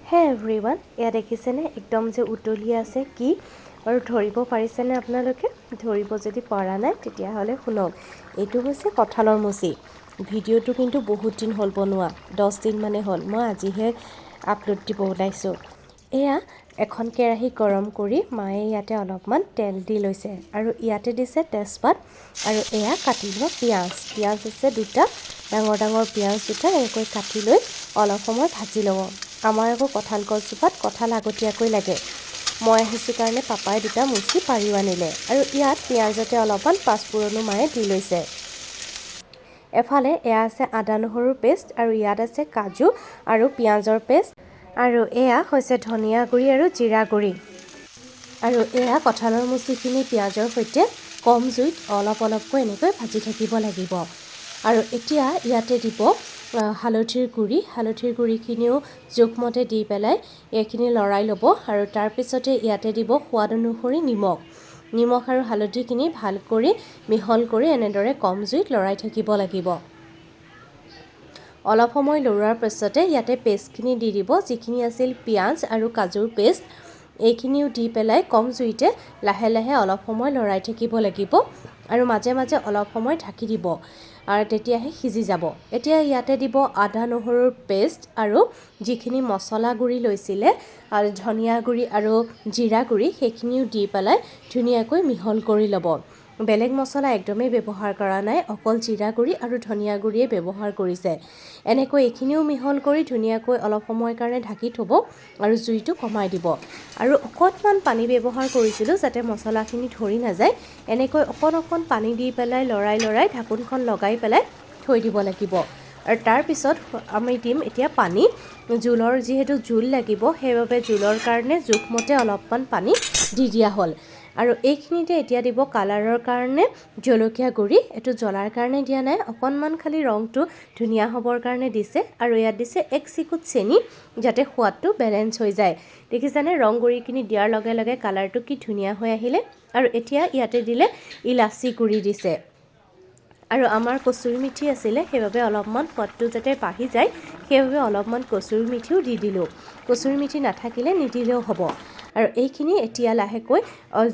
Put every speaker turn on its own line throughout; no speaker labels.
হে এভৰিৱান, এয়া দেখিছেনে একদম যে উতলি আছে কি আৰু ধৰিব পাৰিছেনে আপোনালোকে? ধৰিব যদি পৰা নাই তেতিয়াহ'লে শুনক। এইটো হৈছে কঁঠালৰ মুচি। ভিডিঅ'টো কিন্তু বহুত দিন হ'ল বনোৱা, 10 দিন মানে হ'ল। মই আজিহে আপলোড দিব ওলাইছোঁ। এয়া এখন কেৰাহী গৰম কৰি মায়ে ইয়াতে অলপমান তেল দি লৈছে আৰু ইয়াতে দিছে তেজপাত আৰু এয়া কাটি লোৱা পিঁয়াজ আছে দুটা, ডাঙৰ ডাঙৰ পিঁয়াজ দুটা এনেকৈ কাটি লৈ অলপ সময় ভাজি ল'ব। আমাৰ আকৌ কঁঠাল গছজোপাত কঁঠাল আগতীয়াকৈ লাগে। মই আহিছোঁ কাৰণে পাপাই দুটা মুচি পাৰিও আনিলে আৰু ইয়াত পিঁয়াজতে অলপমান পাঁচফোৰণো মায়ে দি লৈছে। এফালে এয়া আছে আদা নহৰুৰ পেষ্ট আৰু ইয়াত আছে কাজু আৰু পিঁয়াজৰ পেষ্ট আৰু এয়া হৈছে ধনিয়া গুড়ি আৰু জিৰা গুড়ি। আৰু এয়া কঁঠালৰ মুচিখিনি পিঁয়াজৰ সৈতে কম জুইত অলপ অলপকৈ এনেকৈ ভাজি থাকিব লাগিব। আৰু এতিয়া ইয়াতে দিব হালধিৰ গুড়িখিনিও জোখমতে দি পেলাই এইখিনি লৰাই ল'ব আৰু তাৰপিছতে ইয়াতে দিব সোৱাদ অনুসৰি নিমখ আৰু হালধিখিনি ভাল কৰি মিহল কৰি এনেদৰে কম জুইত লৰাই থাকিব লাগিব। অলপ সময় লৰোৱাৰ পিছতে ইয়াতে পেষ্টখিনি দি দিব, যিখিনি আছিল পিঁয়াজ আৰু কাজুৰ পেষ্ট। এইখিনিও দি পেলাই কম জুইতে লাহে লাহে অলপ সময় লৰাই থাকিব লাগিব আৰু মাজে মাজে অলপ সময় ঢাকি দিব আৰু তেতিয়াহে সিজি যাব। এতিয়া ইয়াতে দিব আদা নহৰুৰ পেষ্ট আৰু যিখিনি মছলা গুড়ি লৈছিলে আৰু ধনিয়া গুড়ি আৰু জিৰা গুড়ি সেইখিনিও দি পেলাই ধুনীয়াকৈ মিহল কৰি ল'ব। বেলেগ মছলা একদমেই ব্যৱহাৰ কৰা নাই, অকল জিৰা গুড়ি আৰু ধনিয়া গুড়িয়ে ব্যৱহাৰ কৰিছে। এনেকৈ এইখিনিও মিহল কৰি ধুনীয়াকৈ অলপ সময়ৰ কাৰণে ঢাকি থ'ব আৰু জুইটো কমাই দিব। আৰু অকণমান পানী ব্যৱহাৰ কৰিছিলোঁ যাতে মছলাখিনি ধৰি নাযায়। এনেকৈ অকণ পানী দি পেলাই লৰাই ঢাকোনখন লগাই পেলাই থৈ দিব লাগিব। আৰু তাৰপিছত আমি দিম এতিয়া পানী। জোলৰ যিহেতু জোল লাগিব সেইবাবে জোলৰ কাৰণে জোখমতে অলপমান পানী দি দিয়া হ'ল। আৰু এইখিনিতে এতিয়া দিব কালাৰৰ কাৰণে জলকীয়া গুড়ি। এইটো জ্বলাৰ কাৰণে দিয়া নাই, অকণমান খালি ৰংটো ধুনীয়া হ'বৰ কাৰণে দিছে। আৰু ইয়াত দিছে 1 চিকুট চেনি যাতে সোৱাদটো বেলেঞ্চ হৈ যায়। দেখিছেনে ৰং গুড়িখিনি দিয়াৰ লগে লগে কালাৰটো কি ধুনীয়া হৈ আহিলে। আৰু এতিয়া ইয়াতে দিলে ইলাচি গুড়ি দিছে। আৰু আমাৰ কচুৰি মেথি আছিলে সেইবাবে অলপমান সোৱাদটো যাতে বাঢ়ি যায় সেইবাবে অলপমান কচুৰি মেথিও দি দিলোঁ। কচুৰি মেথি নাথাকিলে নিদিলেও হ'ব। আৰু এইখিনি এতিয়া লাহেকৈ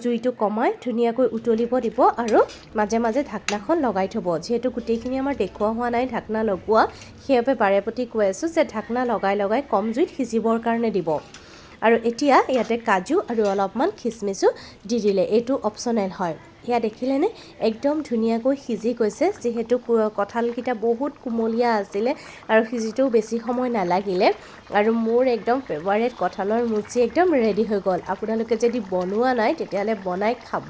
জুইটো কমাই ধুনীয়াকৈ উতলিব দিব আৰু মাজে মাজে ঢাকনাখন লগাই থ'ব। যিহেতু গোটেইখিনি আমাৰ দেখুওৱা হোৱা নাই ঢাকনা লগোৱা, সেইবাবে বাৰে প্ৰতি কৈ আছোঁ যে ঢাকনা লগাই কম জুইত সিজিবৰ কাৰণে দিব। আৰু এতিয়া ইয়াতে কাজু আৰু অলপমান খিচমিচো দি দিলে, এইটো অপশ্যনেল হয়। এয়া দেখিলেনে একদম ধুনীয়াকৈ সিজি গৈছে। যিহেতু কঁঠালকেইটা বহুত কুমলীয়া আছিলে আৰু সিজিতেও বেছি সময় নালাগিলে। আৰু মোৰ একদম ফেভাৰেট কঁঠালৰ মুচি একদম ৰেডি হৈ গ'ল। আপোনালোকে যদি বনোৱা নাই তেতিয়াহ'লে বনাই খাব।